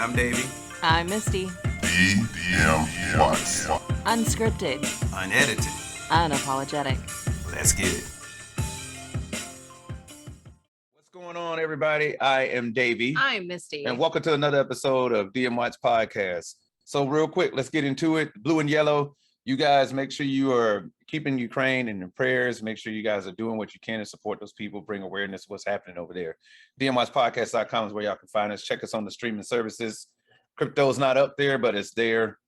I'm Davey. I'm Misty. DM Watts. Unscripted. Unedited. Unapologetic. Let's get it. What's going on, everybody? I am Davey. I'm Misty. And welcome to another episode of DM Watts Podcast. So real quick, let's get into it. Blue and yellow. You guys make sure you are keeping Ukraine in your prayers. Make sure you guys are doing what you can to support those people, bring awareness of what's happening over there. DMWatchPodcast.com is where y'all can find us. Check us on the streaming services. Crypto's not up there, but it's there.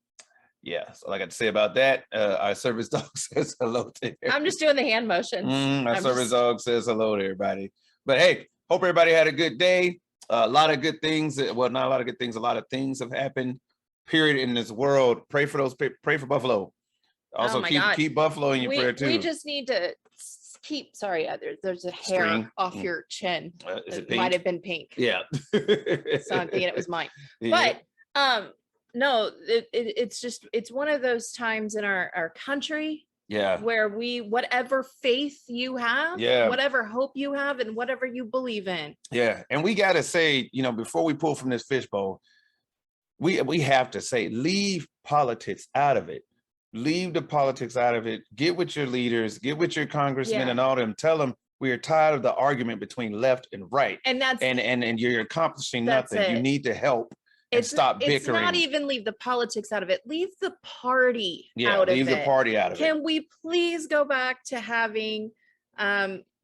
Yeah, so all I got to say about that. Our service dog says hello to everybody. I'm just doing the hand motions. Our service dog says hello to everybody. But hey, hope everybody had a good day. A lot of good things. Well, not a lot of good things. A lot of things have happened, period, in this world. Pray for those. Pray for Buffalo. Also, keep Buffalo in your prayer too. We just need to keep. Sorry, there's a hair off your chin. Is it pink? Might have been pink. Yeah. So I'm thinking it was mine. Yeah. But no, it's one of those times in our country. Yeah. Where whatever faith you have, whatever hope you have, and whatever you believe in. Yeah, and we gotta say, before we pull from this fishbowl, we have to say, leave politics out of it. Leave the politics out of it. Get with your leaders, get with your congressmen and all them. Tell them we are tired of the argument between left and right. And that's and you're accomplishing nothing. You need to help and stop bickering. It's not even leave the politics out of it. Leave the party out of it. Leave the party out of it. Can we please go back to having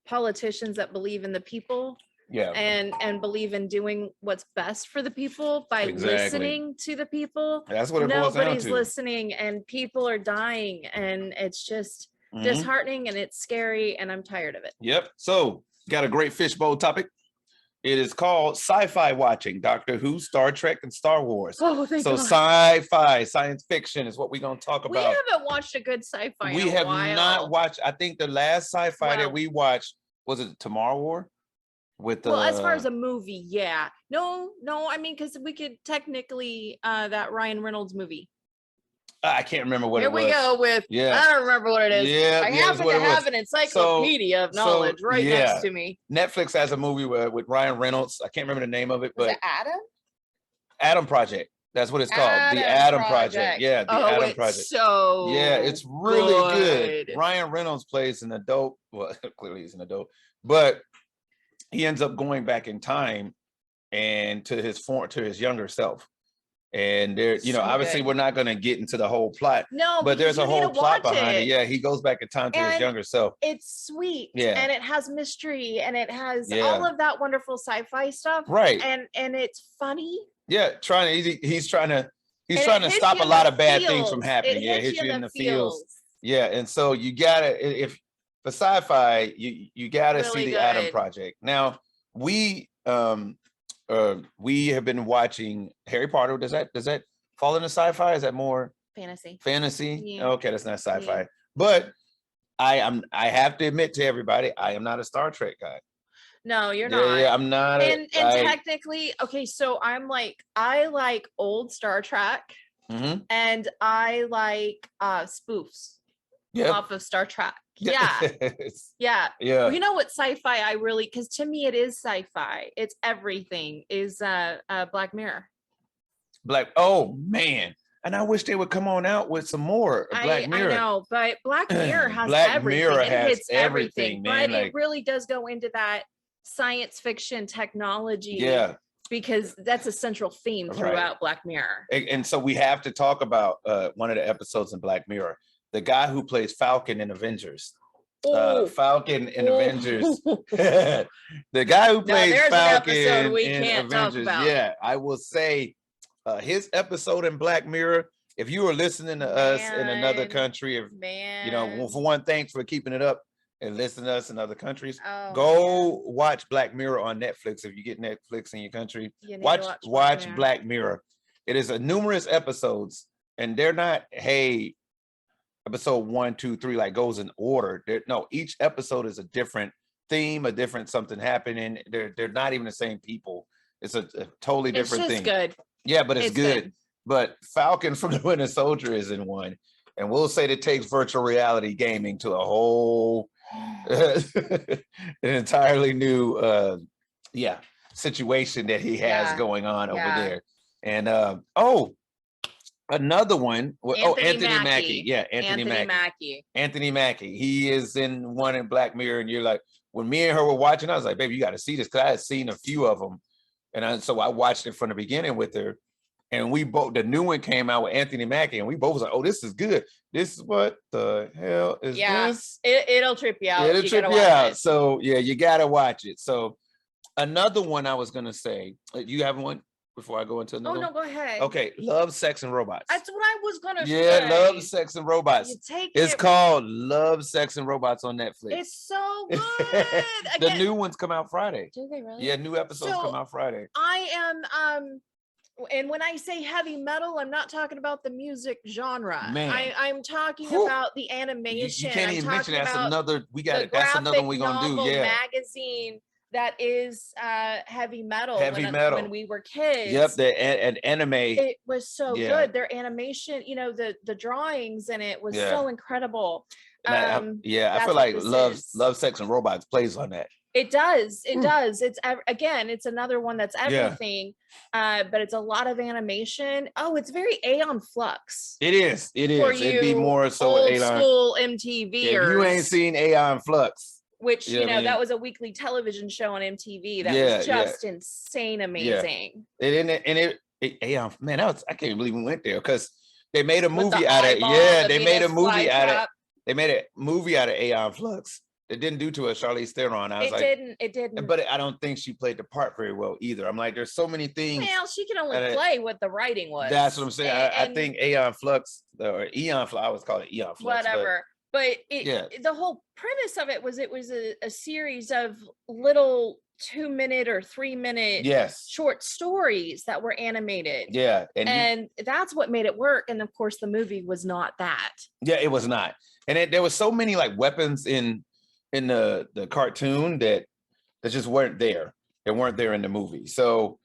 politicians that believe in the people? Yeah. And believe in doing what's best for the people by listening to the people. That's what it boils down to. Nobody's listening and people are dying and it's just disheartening and it's scary and I'm tired of it. Yep. So got a great fishbowl topic. It is called Sci-Fi watching, Doctor Who, Star Trek, and Star Wars. Oh, thank God. Sci-fi, science fiction is what we're going to talk about. We haven't watched a good sci-fi We have not watched, I think the last sci-fi that we watched, was it Tomorrow War? As far as a movie, yeah. No, I mean, because we could technically, that Ryan Reynolds movie. I can't remember what it was. Here we go with, I don't remember what it is. Yeah, I happen to have an encyclopedia of knowledge next to me. Netflix has a movie with Ryan Reynolds. I can't remember the name of it, but Adam? Adam Project. That's what it's called. The Adam Project. Yeah, the Adam Project. So it's really good. Ryan Reynolds plays an adult. Well, clearly he's an adult, but he ends up going back in time and to his younger self. And there, obviously we're not going to get into the whole plot. No, but there's a whole plot behind it. Yeah, he goes back in time to his younger self. It's sweet. Yeah. And it has mystery and it has all of that wonderful sci-fi stuff. Right. And it's funny. Yeah, he's trying to stop a lot of bad things from happening. Yeah, hit you in the feels. Yeah, and so you gotta, if for sci-fi, you gotta really see the Adam Project. Now we have been watching Harry Potter. Does that fall into sci-fi? Is that more fantasy? Yeah. Okay, that's not sci-fi. Yeah. But I have to admit to everybody, I am not a Star Trek guy. No, you're not. Yeah, I'm not. And technically, okay, so I like old Star Trek, and I like spoofs off of Star Trek. Yeah. Yeah. Well, you know what sci-fi because to me it is sci-fi. It's everything is Black Mirror. Oh man. And I wish they would come on out with some more Black Mirror. I know, but Black Mirror has everything. Man. But it really does go into that science fiction technology. Yeah. Because that's a central theme throughout Black Mirror. And so we have to talk about one of the episodes in Black Mirror. The guy who plays Falcon in Avengers. Falcon in Avengers. The guy who plays Falcon in Avengers. Yeah, I will say his episode in Black Mirror. If you are listening to us in another country, for one, thanks for keeping it up and listening to us in other countries. Go watch Black Mirror on Netflix if you get Netflix in your country. Watch Black Mirror. It is numerous episodes, and they're not episode 1, 2, 3 like goes in order. Each episode is a different theme, a different something happening. They're not even the same people. It's a totally different thing. It's good. Yeah, but it's good. But Falcon from the Winter Soldier is in one, and we'll say that takes virtual reality gaming to a whole an entirely new situation that he has going on over there. And another one. Anthony Mackie. Yeah, Anthony Mackie. Anthony Mackie. He is in one in Black Mirror, and you're like, when me and her were watching, I was like, baby, you got to see this, because I had seen a few of them, and so I watched it from the beginning with her, and we both, the new one came out with Anthony Mackie, and we both was like, oh, this is good. This is what the hell is this? It'll trip you out. It'll trip you out. So yeah, you gotta watch it. So another one I was gonna say, you have one before I go into another? Oh no, go ahead. Okay, Love, Sex, and Robots. That's what I was gonna say. Yeah, Love, Sex, and Robots. It's called Love, Sex, and Robots on Netflix. It's so good. The new ones come out Friday. Do they really? Yeah, new episodes come out Friday. I am and when I say heavy metal, I'm not talking about the music genre. Man. I'm talking about the animation. You can't even mention that's another. We got it. That's another one we're gonna do. Yeah, magazine that is heavy metal. When we were kids. Yep, an anime. It was so good. Their animation, the drawings in it was so incredible. I feel like Love, Sex, and Robots plays on that. It does. It does. It's it's another one that's everything, but it's a lot of animation. Oh, it's very Aeon Flux. It is. It is. It'd be more so old school MTV. If you ain't seen Aeon Flux, which that was a weekly television show on MTV that was just insane, amazing. Aeon, man, I can't believe we went there, because they made a movie out of they made a movie out of Aeon Flux. It didn't do to a Charlize Theron. It didn't. But I don't think she played the part very well either. I'm like, there's so many things. Well, she can only play what the writing was. That's what I'm saying. I think Aeon Flux or Eon Flux. I always call it Eon Flux. Whatever. But the whole premise of it was a series of little 2-minute or 3-minute short stories that were animated. Yeah. And that's what made it work. And of course, the movie was not that. Yeah, it was not. And there was so many like weapons in the cartoon that just weren't there. They weren't there in the movie. So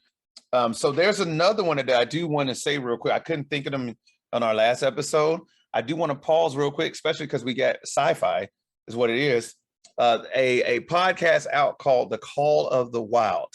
there's another one that I do want to say real quick. I couldn't think of them on our last episode. I do want to pause real quick, especially because we got Sci Fi is what it is. A podcast out called The Call of the Wild,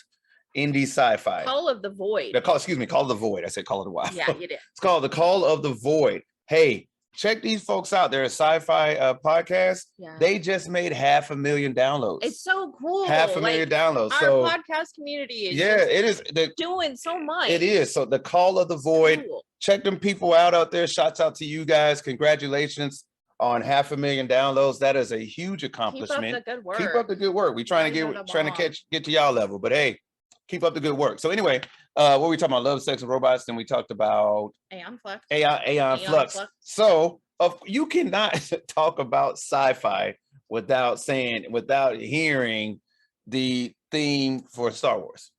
indie sci-fi. Call of the Void. Call of the Void. I said Call of the Wild. Yeah, you did. It's called The Call of the Void. Hey, check these folks out. They're a sci-fi podcast. Yeah. They just made 500,000 downloads. It's so cool. 500,000 downloads. Our podcast community is it is doing so much. It is. So The Call of the Void. Cool. Check them people out there. Shouts out to you guys. Congratulations on 500,000 downloads. That is a huge accomplishment. Keep up the good work. Keep up the good work. We're trying to get to y'all level, but hey, keep up the good work. So anyway, what were we talking about? Love, Sex, and Robots. Then we talked about Aeon Flux. Aeon Flux. So you cannot talk about sci-fi without hearing the theme for Star Wars.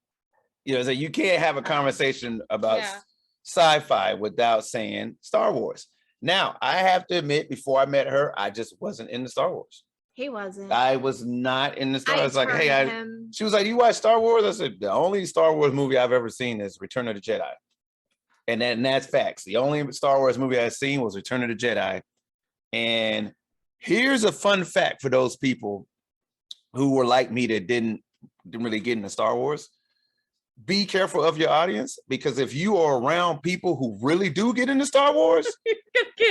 So you can't have a conversation about sci-fi without saying Star Wars. Now, I have to admit, before I met her, I just wasn't into Star Wars. He wasn't. I was not in the Star Wars. I was like, hey, she was like, you watch Star Wars? I said, the only Star Wars movie I've ever seen is Return of the Jedi. And that's facts. The only Star Wars movie I've seen was Return of the Jedi. And here's a fun fact for those people who were like me that didn't really get into Star Wars. Be careful of your audience, because if you are around people who really do get into Star Wars,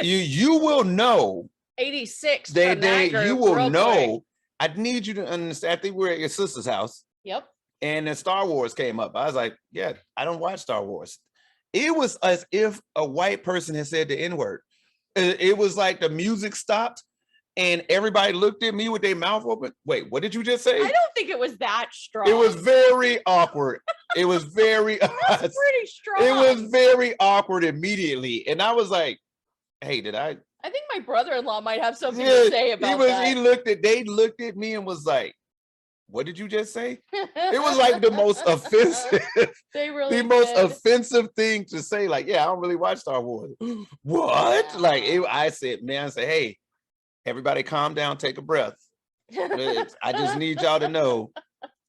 you will know. 86. You will know. I need you to understand. I think we're at your sister's house. Yep. And then Star Wars came up. I was like, yeah, I don't watch Star Wars. It was as if a white person had said the N-word. It was like the music stopped and everybody looked at me with their mouth open. Wait, what did you just say? I don't think it was that strong. It was very awkward. It was very pretty strong. It was very awkward immediately. And I was like, hey, I think my brother-in-law might have something to say about that. They looked at me and was like, what did you just say? It was like the most offensive, offensive thing to say. Like, yeah, I don't really watch Star Wars. What? Yeah. I said, hey, everybody calm down, take a breath. I just need y'all to know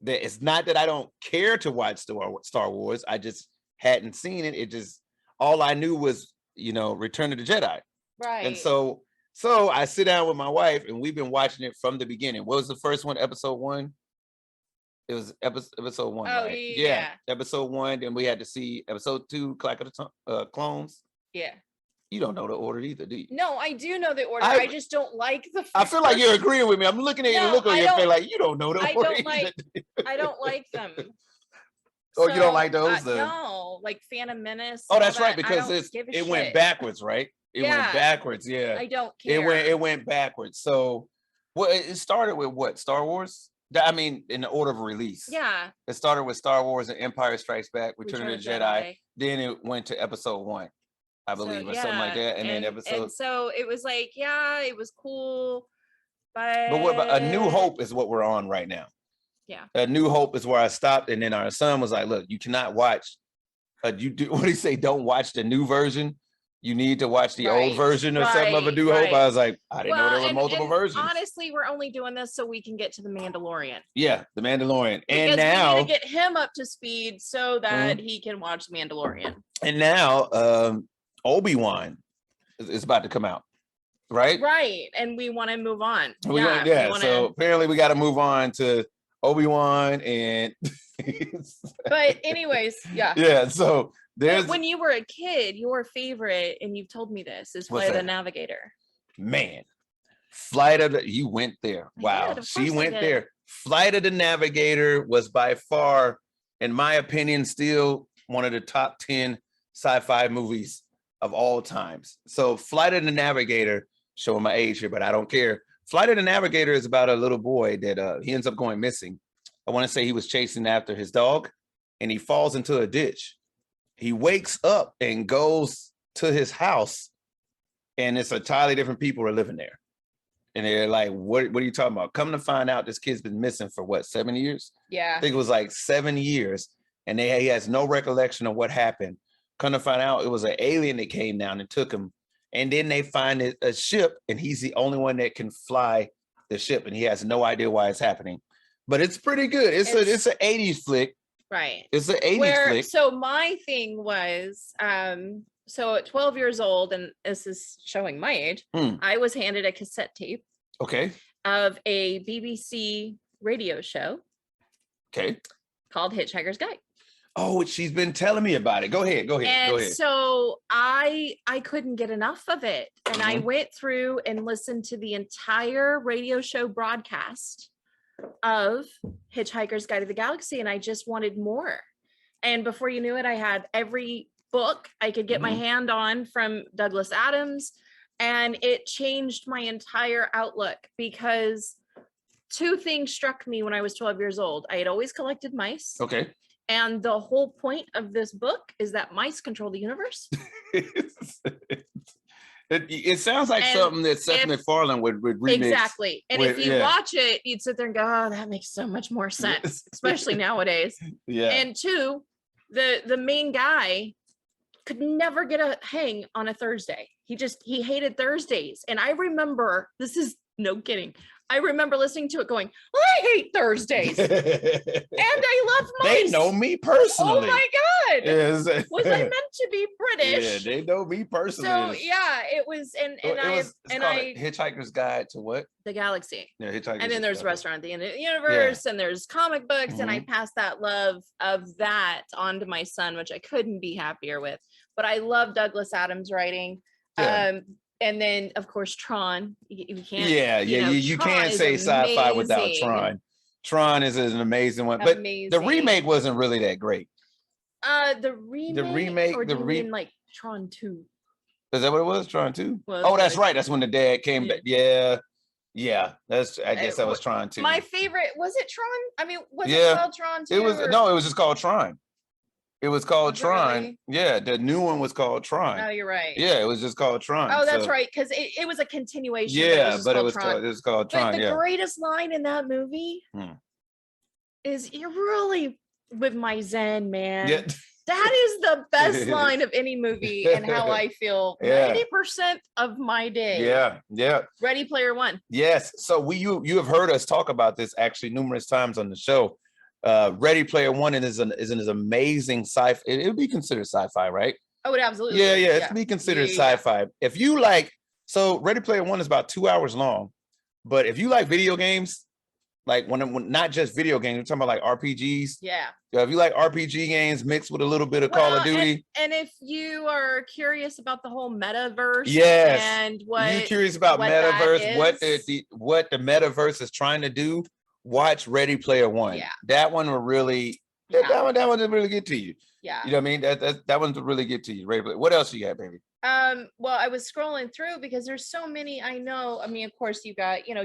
that it's not that I don't care to watch Star Wars. I just hadn't seen it. It just, all I knew was, Return of the Jedi. Right. And so I sit down with my wife and we've been watching it from the beginning. What was the first one? Episode 1? It was episode 1, oh, right? Yeah. Episode 1. Then we had to see episode 2, Clack of the Clones. Yeah. You don't know the order either, do you? No, I do know the order. I just don't like the. I feel like you're agreeing with me. I'm looking at you, look on your face like you don't know the order. I don't like them. Oh, you don't like those? No, like Phantom Menace. Oh, that's right, because it went backwards, right? It went backwards. Yeah, I don't care. It went backwards. So, it started with what? Star Wars. I mean, in the order of release. Yeah. It started with Star Wars and Empire Strikes Back, Return of the Jedi. Then it went to episode 1, I believe, or something like that. And then episode. And so it was like, it was cool, but A New Hope is what we're on right now. Yeah. A New Hope is where I stopped, and then our son was like, "Look, you cannot watch. What do you say? Don't watch the new version. You need to watch the old version or something of A New Hope." I was like, I didn't know there were multiple versions. Honestly, we're only doing this so we can get to the Mandalorian. Yeah, the Mandalorian, because now we need to get him up to speed so that he can watch the Mandalorian. And now, Obi-Wan is about to come out. Right, and we want to move on. So apparently we got to move on to Obi-Wan and but anyways, so there's when you were a kid, your favorite, and you've told me this, is Flight of the Navigator. Man, you went there. Wow, she went there. Flight of the Navigator was by far, in my opinion, still one of the top 10 sci-fi movies of all times. So Flight of the Navigator, showing my age here, but I don't care. Flight of the Navigator is about a little boy that he ends up going missing. I want to say he was chasing after his dog, and he falls into a ditch. He wakes up and goes to his house, and it's entirely different people are living there. And they're like, what are you talking about? Come to find out, this kid's been missing for what, 7 years? Yeah. I think it was like 7 years, and he has no recollection of what happened. Come to find out, it was an alien that came down and took him. And then they find a ship, and he's the only one that can fly the ship, and he has no idea why it's happening. But it's pretty good. It's an 80s flick. Right. It's an 80s flick. So my thing was, so at 12 years old, and this is showing my age, I was handed a cassette tape. Okay. Of a BBC radio show. Okay. Called Hitchhiker's Guide. Oh, she's been telling me about it. Go ahead. And so I couldn't get enough of it. And I went through and listened to the entire radio show broadcast of Hitchhiker's Guide to the Galaxy, and I just wanted more. And before you knew it, I had every book I could get my hand on from Douglas Adams, and it changed my entire outlook because 2 things struck me when I was 12 years old. I had always collected mice. Okay. And the whole point of this book is that mice control the universe. It sounds like something that Seth MacFarlane would remix. Exactly. And if you watch it, you'd sit there and go, oh, that makes so much more sense, especially nowadays. Yeah. And 2, the main guy could never get a hang on a Thursday. He hated Thursdays. And I remember, this is no kidding, I remember listening to it going, I hate Thursdays. And I love mice. They know me personally. Oh my God. Yes. Was I meant to be British? Yeah, they know me personally. So yeah, it was, Hitchhiker's Guide to what? The Galaxy. Yeah, Hitchhiker's. And then there's Restaurant at the End of the Universe, and there's comic books, and I passed that love of that on to my son, which I couldn't be happier with. But I love Douglas Adams' writing. Yeah. And then, of course, Tron. You can't. You can't say sci-fi without Tron. Tron is an amazing one, but the remake wasn't really that great. The remake, or do you mean like Tron 2? Is that what it was? Tron 2? That's right. That's when the dad came back. Yeah. I guess that was Tron 2. My favorite, was it Tron? I mean, was it called Tron 2? It was just called Tron. It was called Tron. Really? Yeah, the new one was called Tron. Oh, you're right. Yeah, it was just called Tron. Oh, that's right, because it was a continuation. Yeah, but it was called Tron. But the greatest line in that movie is, "You're really with my Zen, man." Yeah. That is the best line of any movie, and how I feel 90% of my day. Yeah. Ready Player One. Yes. So you have heard us talk about this actually numerous times on the show. Ready Player One is an amazing sci-fi. It would be considered sci-fi, right? Oh, it absolutely. Yeah. It'd be considered sci-fi. If you like, so Ready Player One is about 2 hours long, but if you like video games, like when not just video games, we're talking about like RPGs. Yeah. If you like RPG games mixed with a little bit of Call of Duty. And if you are curious about the whole metaverse, yes, and what you curious about metaverse, what the metaverse is trying to do, watch Ready Player One. Yeah. That one will really that one will really get to you. Yeah. You know what I mean? That one's will really get to you. Ready Player. What else you got, baby? Well, I was scrolling through because there's so many. I know. I mean, of course, you got, your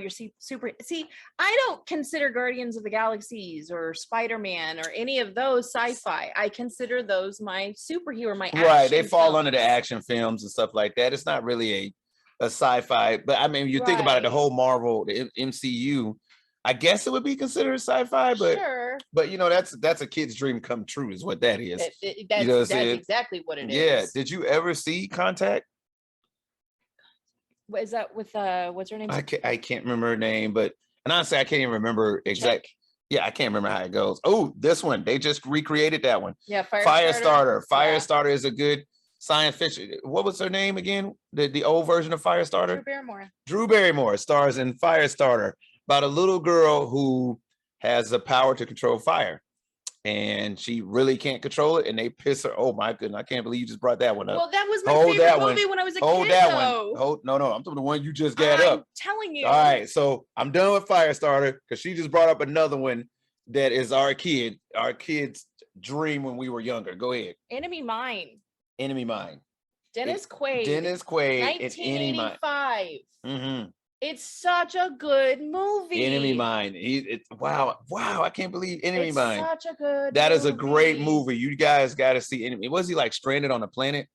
I don't consider Guardians of the Galaxies or Spider-Man or any of those sci-fi. I consider those my superhero, my action right. They fall films. under the action films and stuff like that. It's not really a sci-fi, but I mean, you think about it, the whole Marvel, the MCU. I guess it would be considered sci-fi, but sure. But that's a kid's dream come true, is what that is. That's exactly what it is. Yeah. Did you ever see Contact? What is that with what's her name? I can't remember her name, but honestly, I can't even remember exact. Yeah, I can't remember how it goes. Oh, this one, they just recreated that one. Yeah, Firestarter. Firestarter is a good science fiction. What was her name again? The old version of Firestarter? Drew Barrymore stars in Firestarter, about a little girl who has the power to control fire, and she really can't control it, and they piss her. Oh my goodness, I can't believe you just brought that one up. Well, that was my favorite movie when I was a kid. No, I'm talking the one you just got up. I'm telling you. All right, so I'm done with Firestarter because she just brought up another one that is our kid's dream when we were younger. Go ahead. Enemy Mine. Dennis Quaid. 1985. Mm-hmm. It's such a good movie. Enemy Mine. Wow. I can't believe Enemy Mine. Such a good That movie. is a great movie. You guys got to see Enemy. Was he like stranded on a planet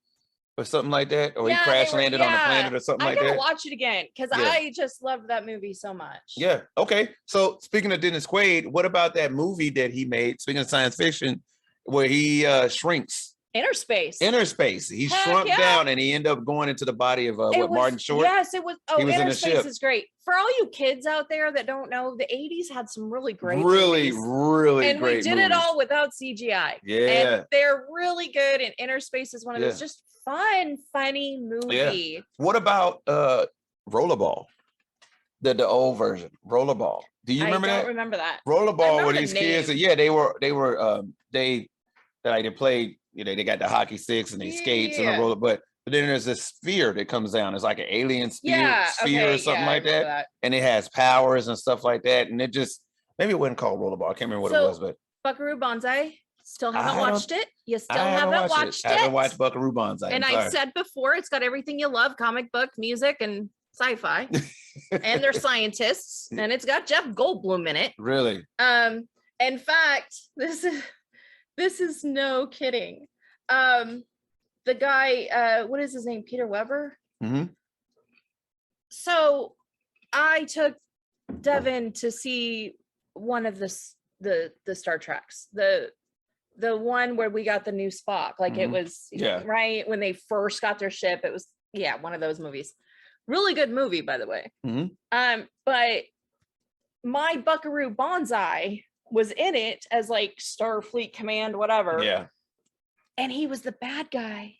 or something like that? Or he crash landed on a planet or something like that? I gotta watch it again because I just loved that movie so much. Yeah. Okay. So speaking of Dennis Quaid, what about that movie that he made, speaking of science fiction, where he shrinks? Inner Space. He shrunk down and he ended up going into the body of Martin Short. Yes, it was. Oh, Inner Space is great. For all you kids out there that don't know, the 80s had some really great movies. Really and great we did movies. it all without CGI. Yeah. And they're really good. And Inner Space is one of those just funny movie. Yeah. What about Rollerball? The old version, Rollerball. Do you remember that? I don't remember that. Rollerball were these kids. They played. They got the hockey sticks and they skates and a roller, but then there's this sphere that comes down. It's like an alien sphere or something like that. And it has powers and stuff like that. And it just, maybe it wasn't called Rollerball. I can't remember what it was, but Buckaroo Banzai. Still haven't watched it. You still haven't watched it. I haven't watched Buckaroo Banzai. And I said before, it's got everything you love: comic book, music, and sci-fi. And they're scientists. And it's got Jeff Goldblum in it. Really? In fact, this is no kidding. The guy, what is his name? Peter Weber. Mm-hmm. So I took Devin to see one of the Star Treks, the one where we got the new Spock. Like it was right when they first got their ship. It was one of those movies. Really good movie, by the way. Mm-hmm. But my Buckaroo Banzai was in it as like Starfleet Command, whatever. Yeah. And he was the bad guy.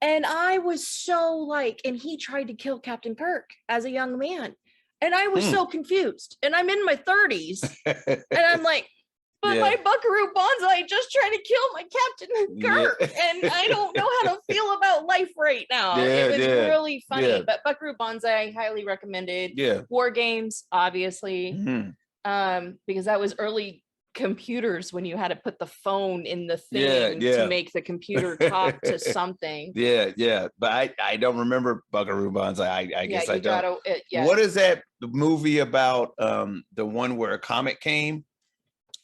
And I was so like, and he tried to kill Captain Kirk as a young man. And I was so confused. And I'm in my 30s. And I'm like, but my Buckaroo Banzai just tried to kill my Captain Kirk. And I don't know how to feel about life right now. It was really funny. Yeah. But Buckaroo Banzai, highly recommended. Yeah. War Games, obviously. Mm-hmm. Because that was early computers when you had to put the phone in the thing to make the computer talk to something. But I don't remember Buckaroo Banzai. I guess I don't. Yeah. What is that movie about? The one where a comet came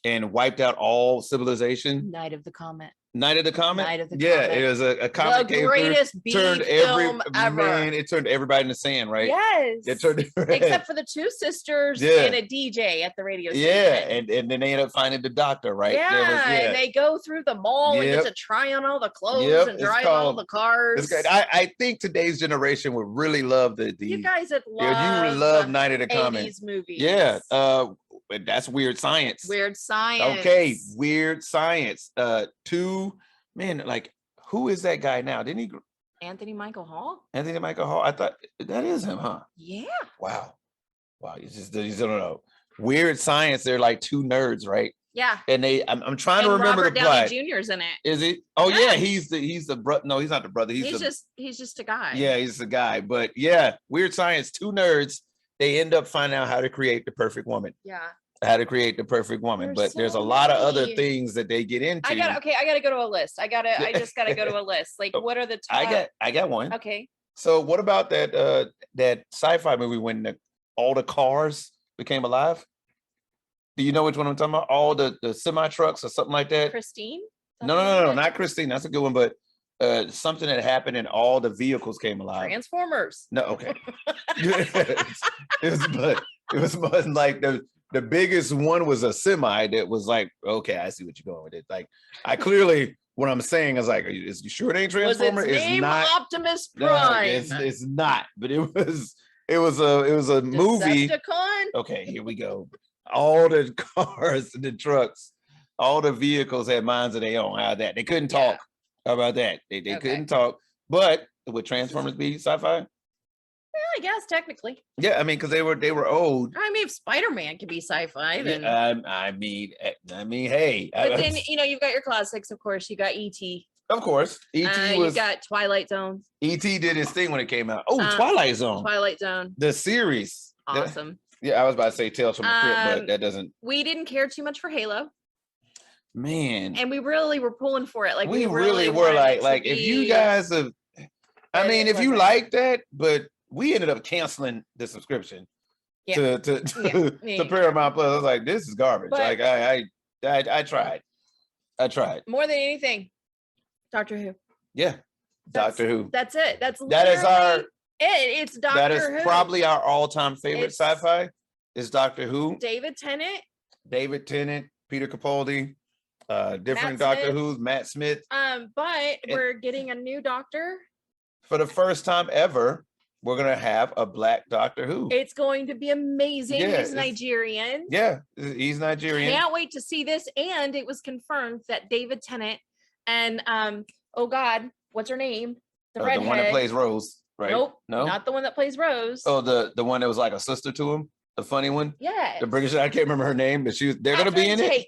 and wiped out all civilization? Night of the Comet. Night of the Comet? Night of the Comet. Comet. It was a comet the greatest B film ever. Man, it turned everybody into sand, right? Yes. It turned except for the two sisters and a DJ at the radio station. Yeah, and then they end up finding the doctor, right? And they go through the mall and get to try on all the clothes and drive all the cars. I think today's generation would really love the you guys would love, you would love Night of the Comet. 80s movies. Yeah. That's Weird Science. Weird Science. Okay, Weird Science. Like, who is that guy now? Didn't he? Anthony Michael Hall. Anthony Michael Hall. I thought that is him, huh? Yeah. Wow. You don't know. Weird Science. They're like two nerds, right? Yeah. And I'm trying to remember Robert the plot. Downey Jr.'s in it. Is he? Oh yeah, he's the brother. No, he's not the brother. He's just a guy. Yeah, he's the guy. But yeah, Weird Science, two nerds. They end up finding out how to create the perfect woman. Yeah. How to create the perfect woman. But there's a lot of other things that they get into. I gotta go to a list. I just gotta go to a list. Like, what are the top? I got one. Okay. So what about that sci-fi movie when all the cars became alive? Do you know which one I'm talking about? All the semi trucks or something like that? Christine? No, not Christine. That's a good one, but something that happened and all the vehicles came alive. Transformers. No, okay. it was like the biggest one was a semi that was like, okay, I see what you're going with it. Like, I clearly, what I'm saying is like, is you sure it ain't Transformer? It's not Optimus Prime. No, it's not, but it was a movie. Decepticon? Okay, here we go. All the cars and the trucks, all the vehicles had minds of their own. How that they couldn't talk about that. They couldn't talk. But would Transformers be sci-fi? Well, I guess technically. Yeah, I mean, because they were old. I mean, if Spider-Man can be sci-fi, then I mean, hey. But then you've got your classics, of course. You got E.T. Of course, E.T. You got Twilight Zones. E.T. did his thing when it came out. Oh, Twilight Zone. Twilight Zone. The series. Awesome. Yeah, I was about to say Tales from the Crypt, but that doesn't. We didn't care too much for Halo. Man. And we really were pulling for it. Like we really were like if you guys have, I mean, if you like that, but we ended up canceling the subscription to Paramount Plus. I was like, this is garbage. But like I tried. More than anything, Doctor Who. Yeah. Doctor Who. That's it. That is our it's Doctor Who. That is probably our all-time favorite sci-fi. Is Doctor Who. David Tennant, Peter Capaldi, different Doctor Who's, Matt Smith. But we're getting a new Doctor. For the first time ever, we're gonna have a Black Doctor Who. It's going to be amazing. Yeah, he's Nigerian. Yeah, he's Nigerian. Can't wait to see this. And it was confirmed that David Tennant and oh God, what's her name? The redhead. The one that plays Rose. Right? Nope, no, not the one that plays Rose. Oh, the one that was like a sister to him, the funny one. Yeah, the British. I can't remember her name, but they're gonna be in it.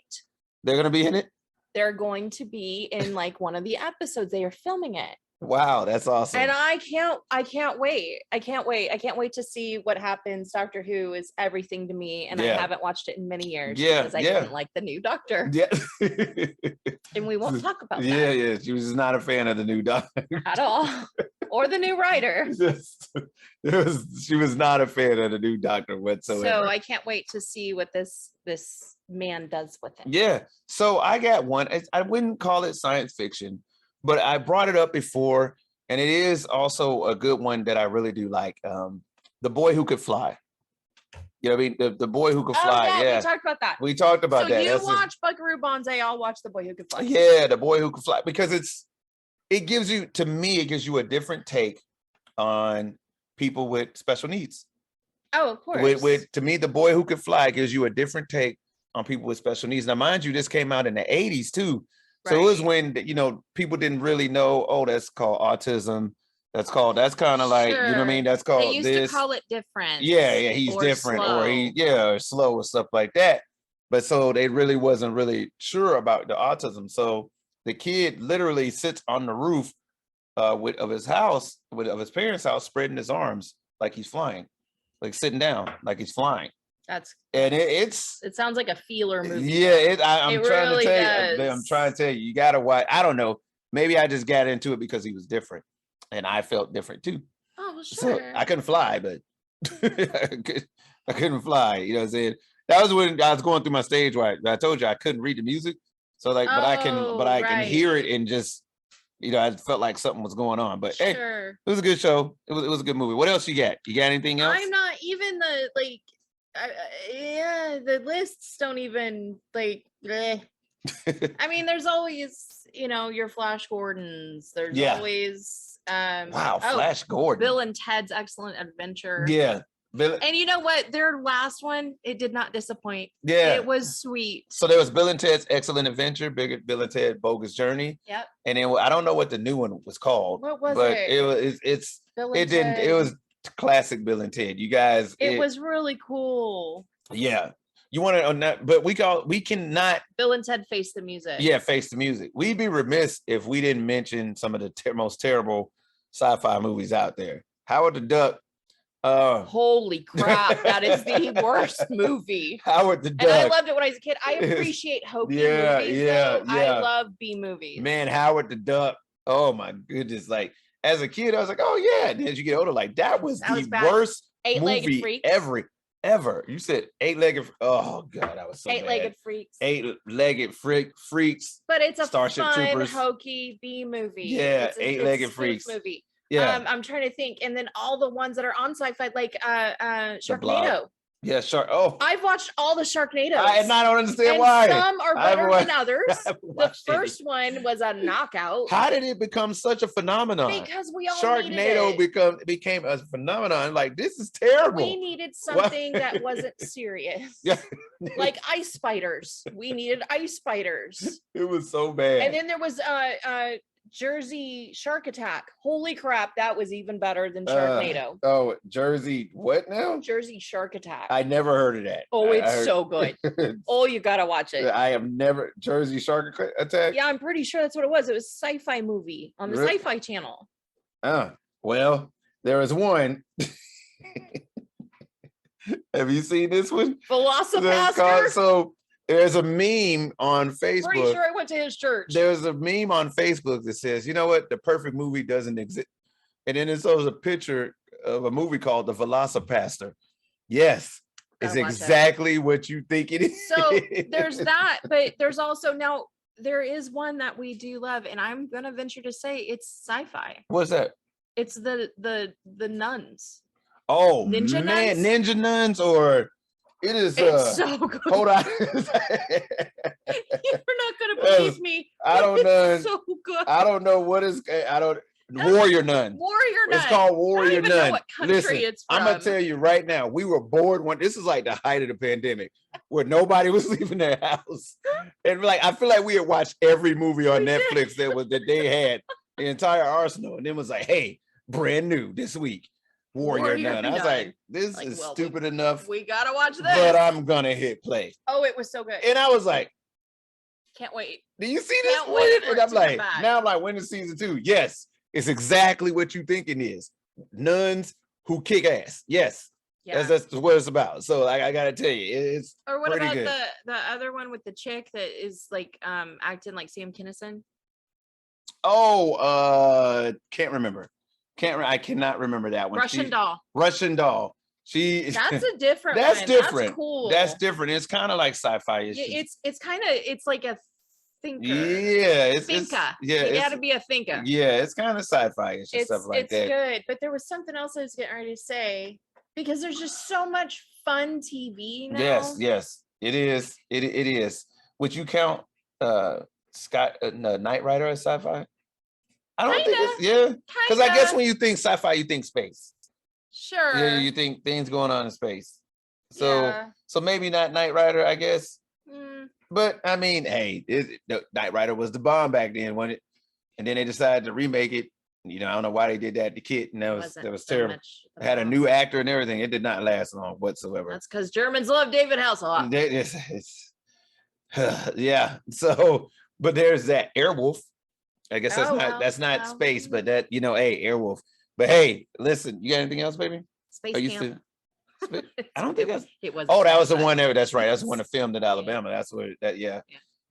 They're gonna be in it. They're going to be in like one of the episodes. They are filming it. Wow, that's awesome. And I can't wait. I can't wait to see what happens. Doctor Who is everything to me, and I haven't watched it in many years because I didn't like the new Doctor. Yeah. And we won't talk about that. Yeah. She was not a fan of the new Doctor. At all. Or the new writer. She was not a fan of the new Doctor whatsoever. So I can't wait to see what this man does with it. Yeah. So I got one. I wouldn't call it science fiction, but I brought it up before, and it is also a good one that I really do like. The Boy Who Could Fly. You know what I mean? The Boy Who Could Fly. Yeah, we talked about that. We talked about that. So you watch Buckaroo Banzai, I'll watch The Boy Who Could Fly. Yeah, The Boy Who Could Fly, because it gives you a different take on people with special needs. Oh, of course. To me, The Boy Who Could Fly gives you a different take on people with special needs. Now, mind you, this came out in the 80s too. So it was when, people didn't really know, oh, that's called autism. That's kind of like, you know what I mean? That's called They used to call it different. Yeah, he's different, slow. Or slow or stuff like that. But so they really wasn't really sure about the autism. So the kid literally sits on the roof of his parents' house, spreading his arms like he's flying, like sitting down like he's flying. It sounds like a feeler movie. Yeah, I'm trying to tell you, you gotta watch. I don't know, maybe I just got into it because he was different, and I felt different too. Oh, well, sure. So I couldn't fly, but I couldn't fly. You know what I'm saying? That was when I was going through my stage where I told you I couldn't read the music. So like, but I can hear it and just, I felt like something was going on. But hey, it was a good show. It was a good movie. What else you got? You got anything else? I'm not even the lists don't even like. I mean, there's always your Flash Gordons. There's always Flash Gordon. Bill and Ted's Excellent Adventure. Yeah. And you know what? Their last one, it did not disappoint. Yeah. It was sweet. So there was Bill and Ted's Excellent Adventure, Bill and Ted Bogus Journey. Yep. And then I don't know what the new one was called. What was it? It was classic Bill and Ted. You guys. It was really cool. Yeah. You want to, but we cannot. Bill and Ted Face the Music. Yeah, Face the Music. We'd be remiss if we didn't mention some of the most terrible sci-fi movies out there. Howard the Duck. Holy crap, that is the worst movie. Howard the Duck. And I loved it when I was a kid. I appreciate hokey movies. Though. I love B movies. Man, Howard the Duck. Oh my goodness. Like as a kid, I was like, oh yeah. And as you get older, like that was the worst movie ever. You said eight-legged. Oh god, that was so Eight-legged freaks. Eight-legged freaks. But it's a Starship fun, Troopers. Hokey B movie. Yeah, eight-legged freaks movie. Yeah. I'm trying to think, and then all the ones that are on Sci-Fi, like Sharknado. Yeah, sure. Oh, I've watched all the Sharknadoes. I don't understand why. Some are better than others. The first one was a knockout. How did it become such a phenomenon? Because we all Sharknado became a phenomenon. Like this is terrible. We needed something that wasn't serious. Yeah. Like ice spiders. We needed ice spiders. It was so bad. And then there was Jersey Shark Attack. Holy crap, that was even better than Sharknado. Oh, Jersey, what now? Jersey Shark Attack. I never heard of that. Oh, it's so good. Oh, you gotta watch it. I have never Jersey Shark Attack. Yeah, I'm pretty sure that's what it was. It was a sci-fi movie on the Sci-Fi channel. Well, there was one. Have you seen this one? Velocipaster. So there's a meme on Facebook. Pretty sure I went to his church. There's a meme on Facebook that says, you know what? The perfect movie doesn't exist. And then it shows a picture of a movie called The Velocipaster. Yes, it's exactly what you think it is. So there's that, but there's also now there is one that we do love, and I'm gonna venture to say it's sci-fi. What's that? It's the nuns. Oh Ninja man, nuns? Ninja Nuns, or it is it's so good. Hold on. You're not gonna believe me. I don't know. It's so good. I don't know what is Warrior Nun. Warrior Nun. It's called Warrior Nun. I don't even know what country Listen, it's from. I'm gonna tell you right now, we were bored when this is like the height of the pandemic, where nobody was leaving their house, and like I feel like we had watched every movie on Netflix that they had, the entire arsenal, and then was like, hey, brand new this week, Warrior Nun. I was like, this is stupid enough. We gotta watch this. But I'm gonna hit play. Oh, it was so good. And I was like, can't wait. Do you see this? And I'm like, now I'm like, when is season 2? Yes. It's exactly what you think it is. Nuns who kick ass. Yes. Yeah. That's what it's about. So I gotta tell you, it's or what pretty about good. the other one with the chick that is like acting like Sam Kinison? Oh, can't remember. I cannot remember that one. Russian doll. Russian doll. That's a different that's one. Different. That's cool. That's different. It's kind of like sci-fi. It's kind of it's like a thinker. Yeah, it's thinker. Yeah, you gotta be a thinker. Yeah, it's kind of sci-fi and stuff like that. It's good, but there was something else I was getting ready to say because there's just so much fun TV now. Yes, it is. It is. Would you count Knight Rider as sci-fi? I don't think it's because I guess when you think sci-fi, you think space. Sure. Yeah, you think things going on in space. So maybe not Knight Rider, I guess. But I mean, hey, Knight Rider was the bomb back then, wasn't it? And then they decided to remake it. You know, I don't know why they did that to Kit, and that was terrible. It had a new actor and everything. It did not last long whatsoever. That's because Germans love David Hasselhoff. Yeah. So, but there's that Airwolf. I guess that's not space, but that hey, Airwolf. But hey, listen, you got anything else, baby? Space Camp. I don't think it was. Oh, that was the one there. That's right. That's the one that filmed in Alabama. Yeah. That's what yeah.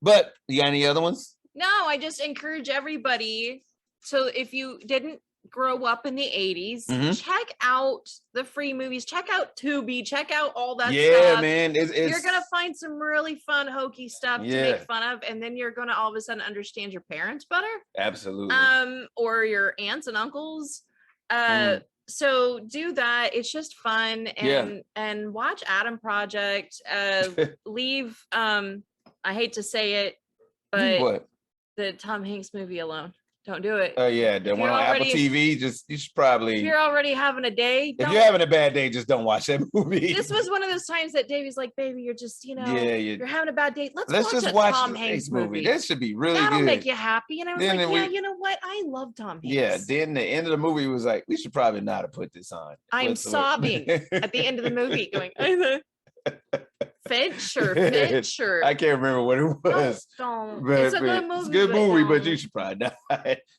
But you got any other ones? No, I just encourage everybody. So if you didn't grow up in the 80s, check out the free movies. Check out Tubi. Check out all that stuff. Yeah, man. You're gonna find some really fun, hokey stuff to make fun of, and then you're gonna all of a sudden understand your parents better. Absolutely. Or your aunts and uncles. So do that. It's just fun and watch Adam Project. Leave I hate to say it, but the Tom Hanks movie alone. Don't do it. Oh yeah, the one on Apple TV. You should probably. If you're already having a day. If you're having a bad day, just don't watch that movie. This was one of those times that Davey's like, "Baby, you're just you're having a bad day. Let's just watch Tom Hanks movie. That should be really That'll good. make you happy." And I was like, you know what? I love Tom Hanks. Yeah. Then the end of the movie was like, we should probably not have put this on. I'm sobbing at the end of the movie, going, Finch or I can't remember what it was. Don't. But, It's a good movie. It's a good movie, but you should probably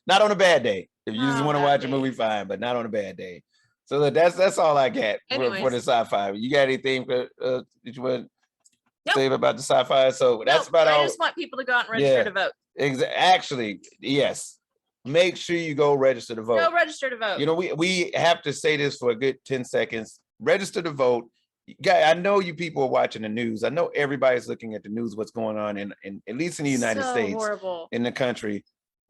not on a bad day. If you just want to watch a movie, fine, but not on a bad day. So that's all I got for the sci-fi. You got anything that you want to say about the sci-fi? So that's about all. I just want people to go out and register to vote. Actually, yes. Make sure you go register to vote. Go register to vote. You know, we have to say this for a good 10 seconds. Register to vote. I know you people are watching the news. I know everybody's looking at the news, what's going on in at least in the United States, in the country.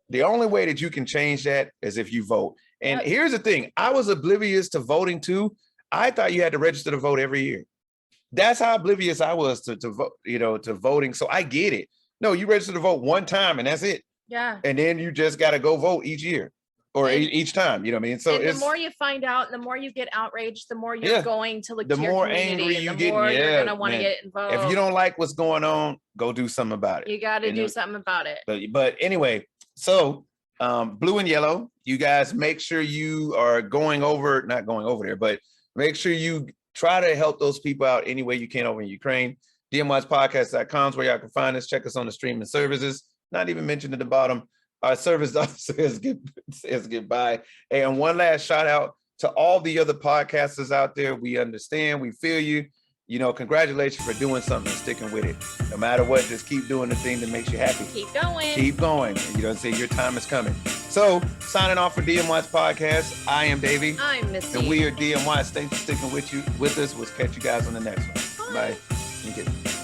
The only way that you can change that is if you vote. And here's the thing. I was oblivious to voting too. I thought you had to register to vote every year. That's how oblivious I was to vote, to voting. So I get it. No, you register to vote one time and that's it. Yeah. And then you just got to go vote each year or each time. You know what I mean? So the more you find out, the more you get outraged, the more you're going to look to your community, and the more you're going to want to get involved. If you don't like what's going on, go do something about it. You got to do something about it. But anyway, so blue and yellow, you guys make sure you are not going over there, but make sure you try to help those people out any way you can over in Ukraine. DMYspodcast.com is where y'all can find us. Check us on the streaming services. Not even mentioned at the bottom. Our service says goodbye. And one last shout out to all the other podcasters out there. We understand, we feel you. Congratulations for doing something and sticking with it. No matter what, just keep doing the thing that makes you happy. Keep going. Keep going. Say your time is coming. So, signing off for DMY's podcast. I am Davey. I'm Missy. And we are DMY. Thanks for sticking with us. We'll catch you guys on the next one. Bye.